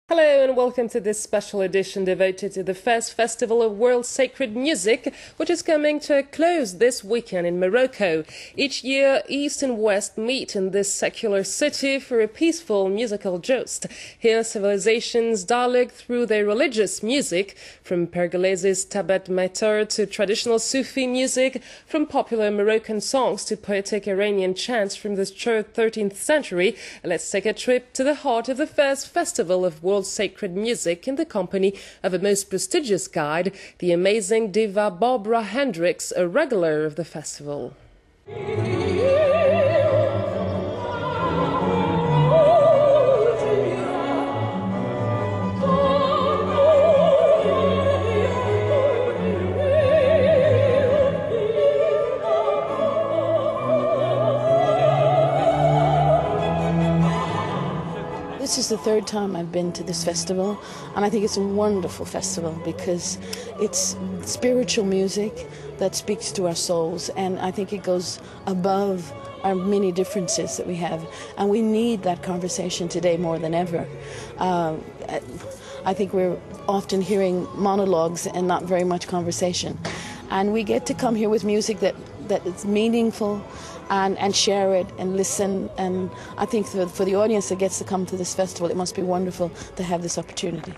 Hello and welcome to this special edition devoted to the first Festival of World Sacred Music, which is coming to a close this weekend in Morocco. Each year, East and West meet in this secular city for a peaceful musical joust. Here, civilizations dialogue through their religious music, from Pergolesi's Tabat Mater to traditional Sufi music, from popular Moroccan songs to poetic Iranian chants from the 13th century. Let's take a trip to the heart of the first Festival of World Sacred Music in the company of a most prestigious guide, the amazing diva Barbara Hendricks, a regular of the festival. This is the third time I've been to this festival, and I think it's a wonderful festival because it's spiritual music that speaks to our souls, and I think it goes above our many differences that we have, and we need that conversation today more than ever. I think we're often hearing monologues and not very much conversation, and we get to come here with music that is meaningful and share it and listen, and I think for the audience that gets to come to this festival, it must be wonderful to have this opportunity.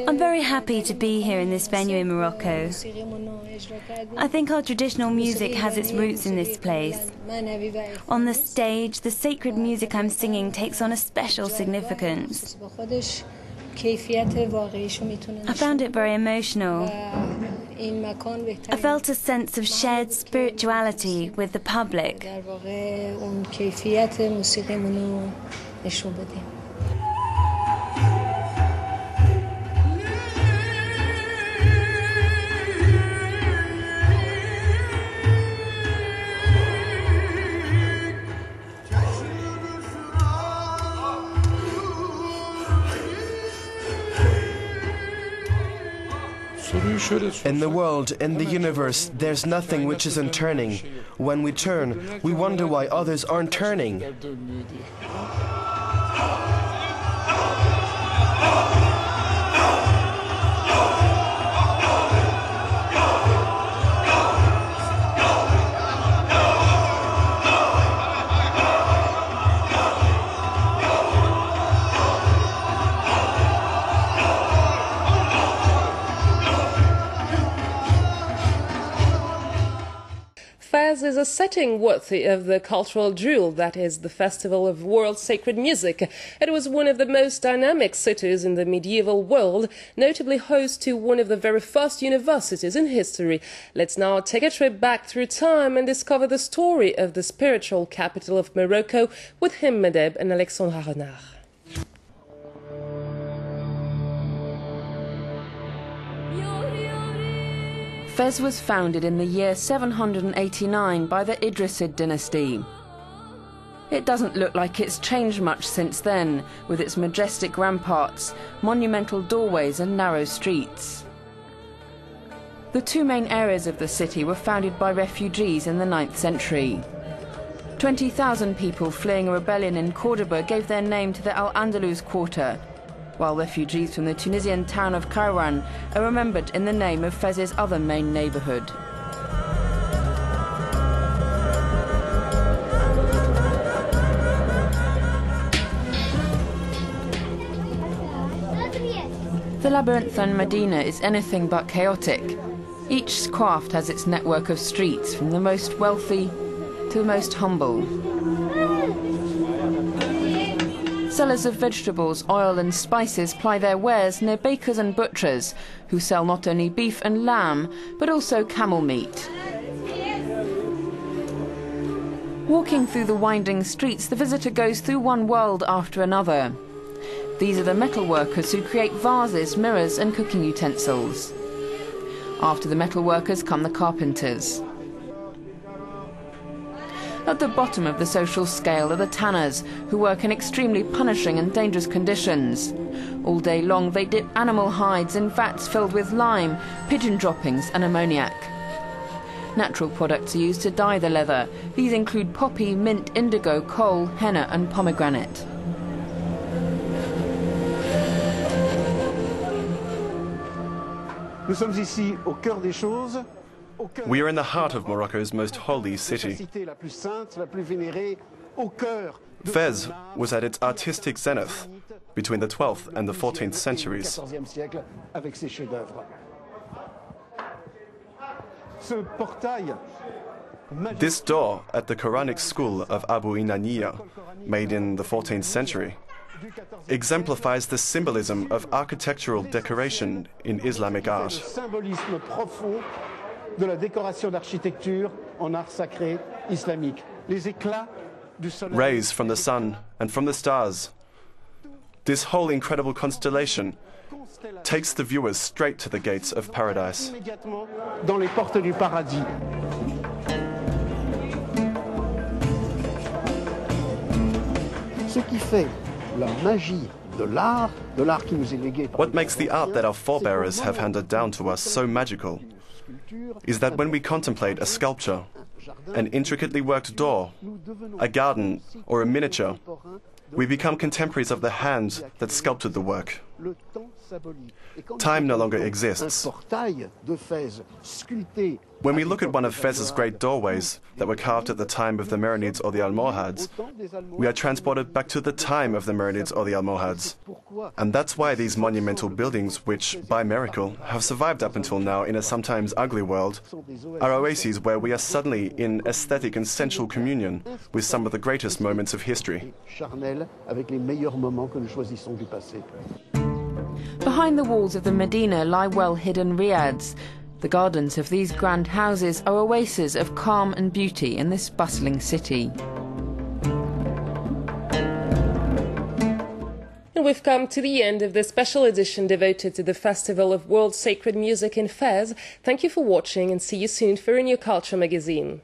I'm very happy to be here in this venue in Morocco. I think our traditional music has its roots in this place. On the stage, the sacred music I'm singing takes on a special significance. I found it very emotional. I felt a sense of shared spirituality with the public. In the world, in the universe, there's nothing which isn't turning. When we turn, we wonder why others aren't turning. Fez is a setting worthy of the cultural jewel that is the Festival of World Sacred Music. It was one of the most dynamic cities in the medieval world, notably host to one of the very first universities in history. Let's now take a trip back through time and discover the story of the spiritual capital of Morocco with him, Medeb and Alexandra Renard. Fez was founded in the year 789 by the Idrisid dynasty. It doesn't look like it's changed much since then, with its majestic ramparts, monumental doorways and narrow streets. The two main areas of the city were founded by refugees in the 9th century. 20,000 people fleeing a rebellion in Cordoba gave their name to the Al-Andalus quarter, while refugees from the Tunisian town of Kairouan are remembered in the name of Fez's other main neighbourhood. The labyrinthine Medina is anything but chaotic. Each craft has its network of streets, from the most wealthy to the most humble. Sellers of vegetables, oil and spices ply their wares near bakers and butchers, who sell not only beef and lamb, but also camel meat. Walking through the winding streets, the visitor goes through one world after another. These are the metal workers who create vases, mirrors and cooking utensils. After the metal workers come the carpenters. At the bottom of the social scale are the tanners, who work in extremely punishing and dangerous conditions. All day long they dip animal hides in vats filled with lime, pigeon droppings and ammoniac. Natural products are used to dye the leather. These include poppy, mint, indigo, coal, henna and pomegranate. We are in the heart of Morocco's most holy city. Fez was at its artistic zenith between the 12th and the 14th centuries. This door at the Quranic school of Abu Inaniya, made in the 14th century, exemplifies the symbolism of architectural decoration in Islamic art. De la décoration d'architecture en art sacré islamique. Les éclats du soleil. Rays from the sun and from the stars. This whole incredible constellation takes the viewers straight to the gates of paradise. Immédiatement dans les portes du paradis. Ce qui fait la magie de l'art qui nous est légué. What makes the art that our forebears have handed down to us so magical is that when we contemplate a sculpture, an intricately worked door, a garden, or a miniature, we become contemporaries of the hand that sculpted the work. Time no longer exists. When we look at one of Fez's great doorways that were carved at the time of the Marinids or the Almohads, we are transported back to the time of the Marinids or the Almohads. And that's why these monumental buildings, which, by miracle, have survived up until now in a sometimes ugly world, are oases where we are suddenly in aesthetic and sensual communion with some of the greatest moments of history. Behind the walls of the Medina lie well-hidden riads. The gardens of these grand houses are oases of calm and beauty in this bustling city. And we've come to the end of this special edition devoted to the Festival of World Sacred Music in Fez. Thank you for watching and see you soon for a new Culture magazine.